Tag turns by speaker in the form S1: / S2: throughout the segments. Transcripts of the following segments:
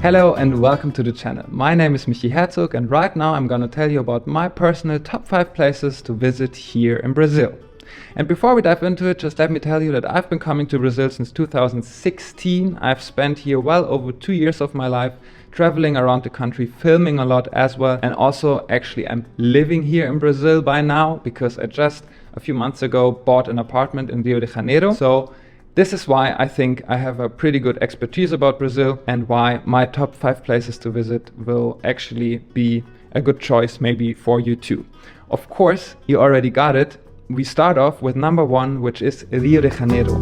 S1: Hello and welcome to the channel. My name is Michy Herzog and right now I'm gonna tell you about my personal top 5 places to visit here in Brazil. And before we dive into it, just let me tell you that I've been coming to Brazil since 2016. I've spent here well over 2 years of my life traveling around the country, filming a lot as well. And also actually I'm living here in Brazil by now because I just a few months ago bought an apartment in Rio de Janeiro. So this is why I think I have a pretty good expertise about Brazil and why my top 5 places to visit will actually be a good choice maybe for you too. Of course, you already got it. We start off with number 1, which is Rio de Janeiro.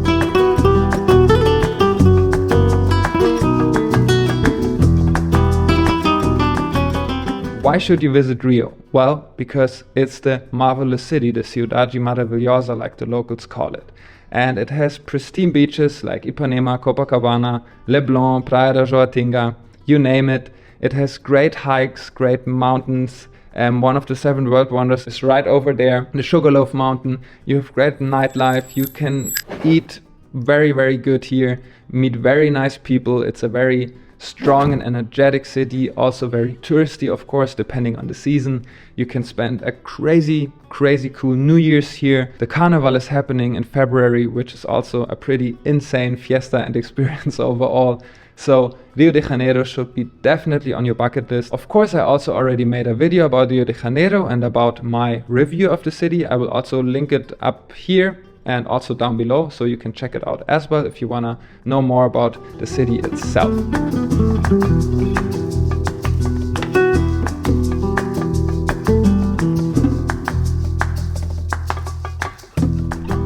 S1: Why should you visit Rio? Well, because it's the marvelous city, the Ciudad Maravilhosa, like the locals call it. And it has pristine beaches like Ipanema, Copacabana, Leblon, Praia da Joatinga, you name it. It has great hikes, great mountains. One of the 7 world wonders is right over there, the Sugarloaf Mountain. You have great nightlife, you can eat very, very good here, meet very nice people. It's a very strong and energetic city, also very touristy, of course, depending on the season. You can spend a crazy cool New Year's here. The Carnival is happening in February, which is also a pretty insane fiesta and experience overall. So Rio de Janeiro should be definitely on your bucket list. Of course, I also already made a video about Rio de Janeiro and about my review of the city. I will also link it up here and also down below, so you can check it out as well if you wanna know more about the city itself.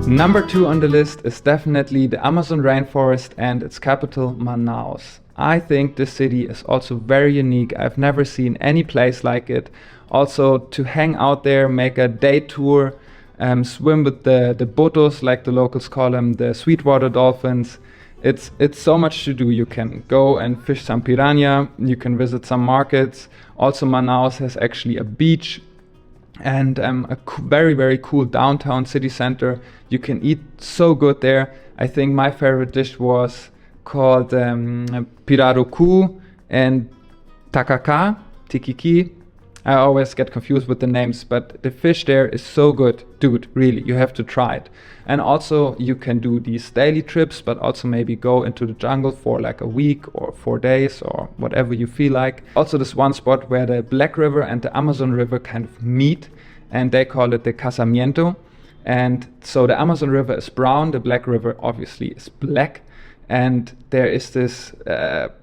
S1: Number 2 on the list is definitely the Amazon rainforest and its capital, Manaus. I think this city is also very unique. I've never seen any place like it. Also to hang out there, make a day tour, swim with the botos, like the locals call them, the sweetwater dolphins. It's so much to do. You can go and fish some piranha, you can visit some markets. Also Manaus has actually a beach and a very cool downtown city center. You can eat so good there. I think my favorite dish was called pirarucu and tacacá, tikiki. I always get confused with the names, but the fish there is so good. Dude, really, you have to try it. And also you can do these daily trips, but also maybe go into the jungle for like a week or 4 days or whatever you feel like. Also this one spot where the Black River and the Amazon River kind of meet, and they call it the Casamiento. And so the Amazon River is brown, the Black River obviously is black. And there is this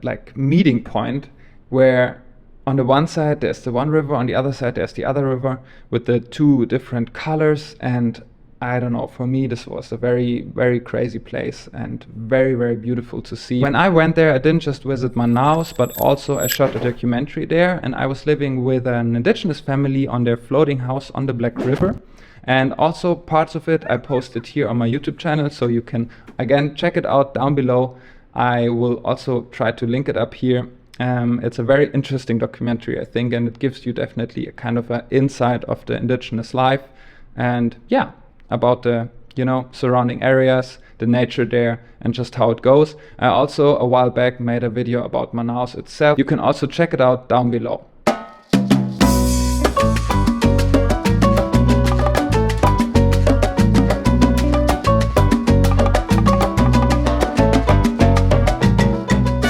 S1: like meeting point where on the one side there's the one river, on the other side there's the other river with the 2 different colors. And I don't know, for me this was a very crazy place and very beautiful to see. When I went there, I didn't just visit Manaus, but also I shot a documentary there, and I was living with an indigenous family on their floating house on the Black River. And also parts of it I posted here on my YouTube channel, so you can again check it out down below. I will also try to link it up here. It's a very interesting documentary, I think, and it gives you definitely a kind of an insight of the indigenous life and yeah, about the surrounding areas, the nature there, and just how it goes. I also a while back made a video about Manaus itself. You can also check it out down below.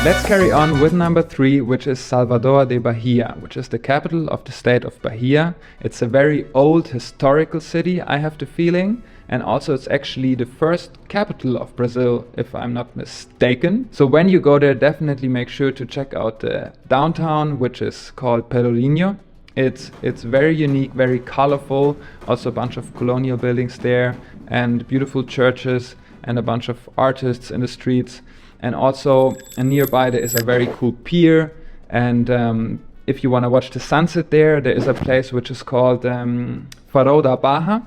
S1: Let's carry on with number 3, which is Salvador de Bahia, which is the capital of the state of Bahia. It's a very old historical city, I have the feeling, and also it's actually the first capital of Brazil, if I'm not mistaken. So when you go there, definitely make sure to check out the downtown, which is called Pelourinho. It's very unique, very colorful, also a bunch of colonial buildings there and beautiful churches and a bunch of artists in the streets. And also nearby there is a very cool pier, and if you want to watch the sunset there is a place which is called Farol da Barra,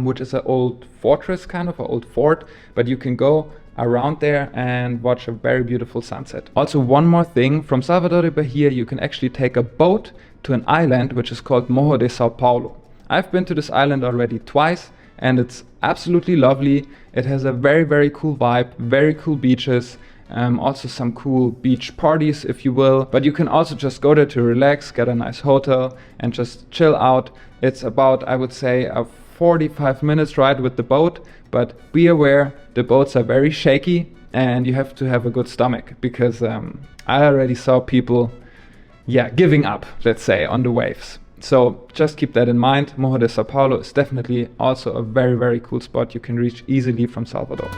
S1: which is an old fortress, kind of an old fort, but you can go around there and watch a very beautiful sunset. Also one more thing, from Salvador de Bahia you can actually take a boat to an island which is called Morro de Sao Paulo. I've been to this island already twice and it's absolutely lovely. It has a very cool vibe, very cool beaches, also some cool beach parties if you will, but you can also just go there to relax, get a nice hotel and just chill out. It's about, I would say, a 45 minutes ride with the boat, but be aware the boats are very shaky and you have to have a good stomach, because I already saw people giving up, let's say, on the waves. So just keep that in mind. Morro de Sao Paulo is definitely also a very, very cool spot you can reach easily from Salvador.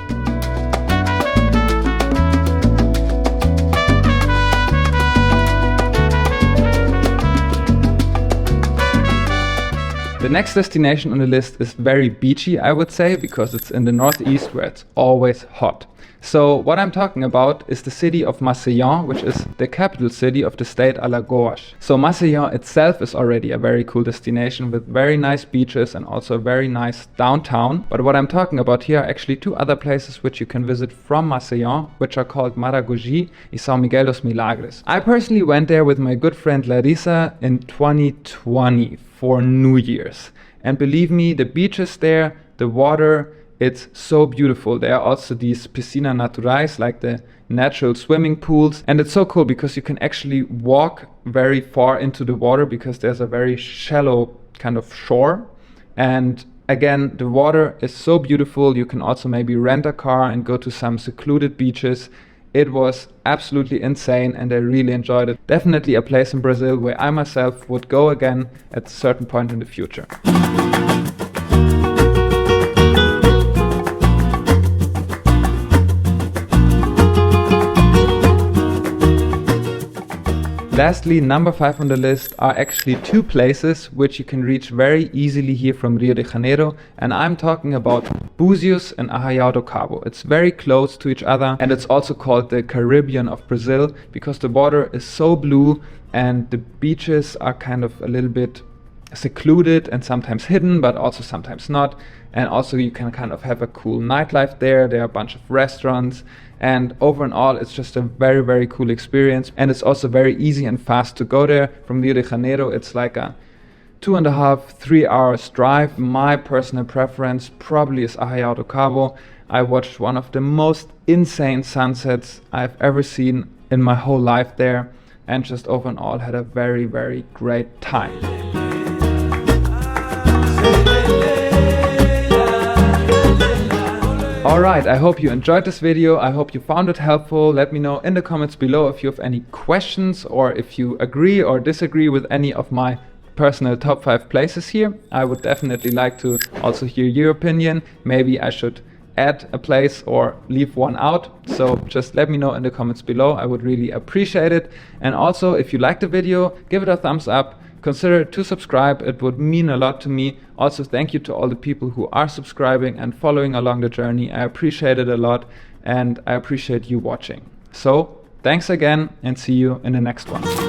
S1: The next destination on the list is very beachy, I would say, because it's in the northeast where it's always hot. So what I'm talking about is the city of Maceio, which is the capital city of the state Alagoas. So Maceio itself is already a very cool destination with very nice beaches and also a very nice downtown. But what I'm talking about here are actually two other places which you can visit from Maceio, which are called Maragogi and São Miguel dos Milagres. I personally went there with my good friend Larissa in 2020 for New Year's. And believe me, the beaches there, the water, it's so beautiful. There are also these piscina naturais, like the natural swimming pools. And it's so cool because you can actually walk very far into the water because there's a very shallow kind of shore. And again, the water is so beautiful. You can also maybe rent a car and go to some secluded beaches. It was absolutely insane and I really enjoyed it. Definitely a place in Brazil where I myself would go again at a certain point in the future. Lastly, number 5 on the list are actually two places which you can reach very easily here from Rio de Janeiro, and I'm talking about Buzios and Arraial do Cabo. It's very close to each other and it's also called the Caribbean of Brazil because the water is so blue and the beaches are kind of a little bit secluded and sometimes hidden, but also sometimes not. And also you can kind of have a cool nightlife there. There are a bunch of restaurants, and over and all it's just a very, very cool experience. And it's also very easy and fast to go there from Rio de Janeiro. It's like a 2.5-3 hours drive. My personal preference probably is Arraial do Cabo. I watched one of the most insane sunsets I've ever seen in my whole life there, and just over and all had a very, very great time. Alright, I hope you enjoyed this video. I hope you found it helpful. Let me know in the comments below if you have any questions or if you agree or disagree with any of my personal top 5 places here. I would definitely like to also hear your opinion. Maybe I should add a place or leave one out. So just let me know in the comments below. I would really appreciate it. And also, if you liked the video, give it a thumbs up. Consider to subscribe, it would mean a lot to me. Also, thank you to all the people who are subscribing and following along the journey. I appreciate it a lot and I appreciate you watching. So, thanks again and see you in the next one.